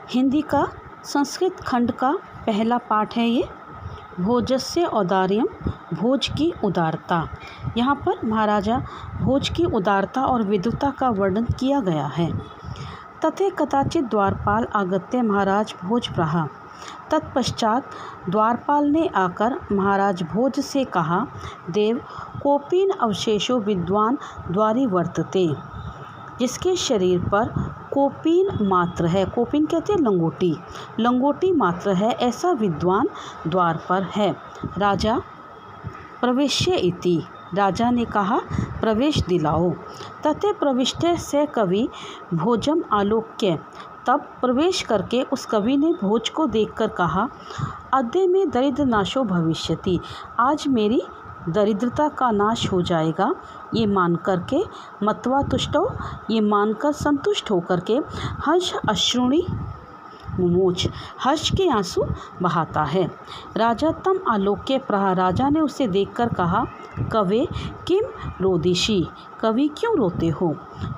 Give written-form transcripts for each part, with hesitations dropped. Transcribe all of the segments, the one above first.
हिंदी का संस्कृत खंड का पहला पाठ है ये। भोजस्य औदार्यम, भोज की उदारता। यहाँ पर महाराजा भोज की उदारता और विद्वता का वर्णन किया गया है। तथे कदाचित द्वारपाल आगत्य महाराज भोज प्रहा। तत्पश्चात द्वारपाल ने आकर महाराज भोज से कहा, देव कोपीन अवशेषो विद्वान द्वारी वर्तते। जिसके शरीर पर कोपीन मात्र है, कोपीन कहते हैं लंगोटी, लंगोटी मात्र है, ऐसा विद्वान द्वार पर है। राजा प्रवेश्य इति, राजा ने कहा प्रवेश दिलाओ। तथे प्रविष्टे से कवि भोजम आलोक्य, तब प्रवेश करके उस कवि ने भोज को देखकर कहा, अद्य में दरिद्र नाशो भविष्यति, आज मेरी दरिद्रता का नाश हो जाएगा। ये मान करके मत्वा तुष्टो, ये मानकर संतुष्ट होकर के हर्ष अश्रुणि मुमोच, हर्ष के आंसू बहाता है। राजा तम आलोक्य प्रहा, राजा ने उसे देखकर कहा, कवे किम रोदिषि, कवि क्यों रोते हो।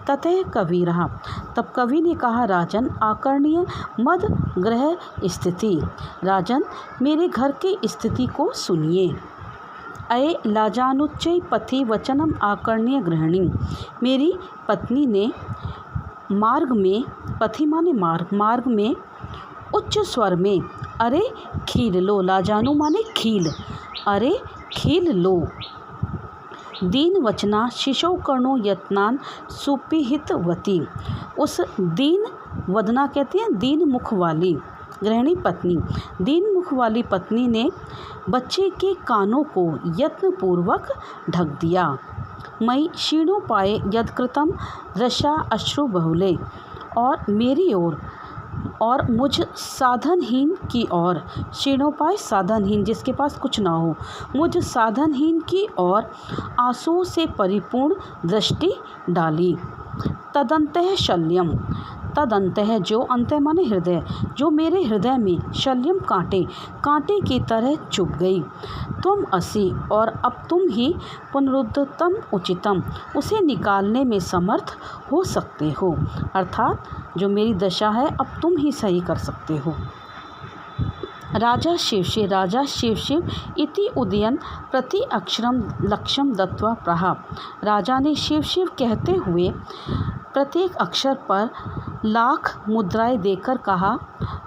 ततः कवि रहा, तब कवि ने कहा, राजन आकर्णीय मद ग्रह स्थिति, राजन मेरे घर की स्थिति को सुनिए। अये लाजानुच्चय पथि वचनम आकर्ण्य गृहिणी, मेरी पत्नी ने मार्ग में, पथि माने मार्ग, मार्ग में उच्च स्वर में अरे खील लो, लाजानु माने खील, अरे खील लो। दीन वचना शिशो कर्णो यत्नान सुपिहितवती, उस दीन वदना कहते हैं दीन मुख वाली गृहिणी पत्नी, दीन मुख वाली पत्नी ने बच्चे के कानों को यत्नपूर्वक ढक दिया। मई क्षीणोपाय यदकृतम रसा अश्रु बहुले, और मेरी ओर और मुझ साधनहीन की ओर, क्षीणोपाय साधनहीन जिसके पास कुछ ना हो, मुझ साधनहीन की ओर आंसुओं से परिपूर्ण दृष्टि डाली। तदंतः शल्यम, तदंतः जो, अंत माने हृदय, जो मेरे हृदय में शल्यम कांटे, कांटे की तरह चुभ गई। तुम असी, और अब तुम ही पुनरुद्धतम उचितम, उसे निकालने में समर्थ हो सकते हो, अर्थात जो मेरी दशा है अब तुम ही सही कर सकते हो। राजा शिवशिव, राजा शिवशिव इति उदयन प्रति अक्षरम लक्ष्यम दत्वा प्रहा, राजा ने शिव शिव कहते हुए प्रत्येक अक्षर पर लाख मुद्राएं देकर कहा,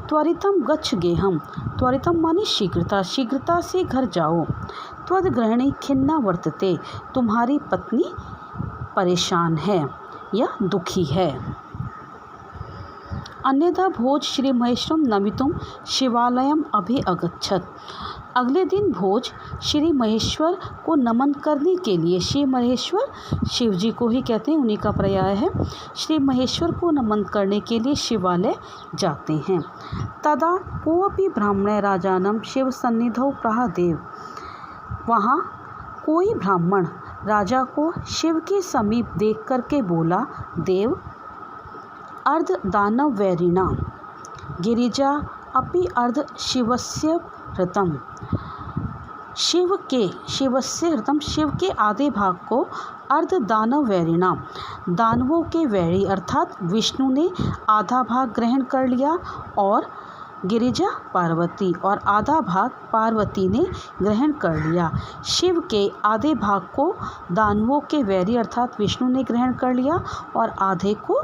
त्वरितम गच्छ गेहम, त्वरितम माने शीघ्रता, शीघ्रता से घर जाओ। त्वद गृहिणी खिन्ना वर्तते, तुम्हारी पत्नी परेशान है या दुखी है। अन्यथा भोज श्री महेश्वरम नमितुम शिवालयम अभि अगच्छत, अगले दिन भोज श्री महेश्वर को नमन करने के लिए, श्री महेश्वर शिव जी को ही कहते हैं, उन्हीं का पर्याय है, श्री महेश्वर को नमन करने के लिए शिवालय जाते हैं। तदा कोऽपि ब्राह्मण राजानम शिव सन्निधौ प्रहा देव, वहाँ कोई ब्राह्मण राजा को शिव के समीप देख करके बोला, देव अर्ध दानव वैरिणा गिरिजा अपि अर्ध शिवस्य हृतम, शिवस्य हृतम, शिव के आधे भाग को अर्ध दानव वैरिणा, दानवों के वैरी अर्थात विष्णु ने आधा भाग ग्रहण कर लिया, और गिरिजा पार्वती, और आधा भाग पार्वती ने ग्रहण कर लिया। शिव के आधे भाग को दानवों के वैरी अर्थात विष्णु ने ग्रहण कर लिया, और आधे को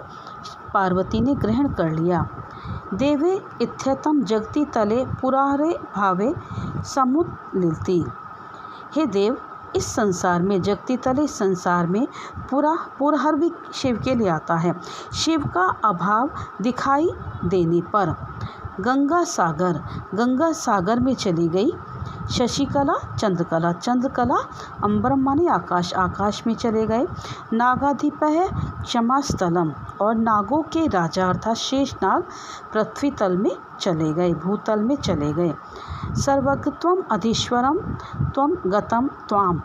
पार्वती ने ग्रहण कर लिया। देवे इत्यतम जगति तले पुरारे भावे समुदलिति, हे देव इस संसार में, जगति तले संसार में पुरहर भी शिव के लिए आता है, शिव का अभाव दिखाई देने पर गंगा सागर में चली गई। शशिकला चंद्रकला, चंद्रकला अंबरम माने आकाश, आकाश में चले गए। नागाधिपः क्षमा स्थलम, और नागों के राजा अर्थात शेषनाग पृथ्वी तल में चले गए, भूतल में चले गए। सर्वज्ञत्वम अधीश्वरम त्वम गतम त्वाम,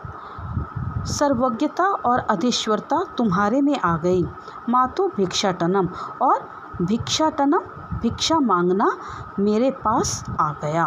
सर्वज्ञता और अधीश्वरता तुम्हारे में आ गई। मातु भिक्षाटनम, और भिक्षाटनम भिक्षा मांगना मेरे पास आ गया।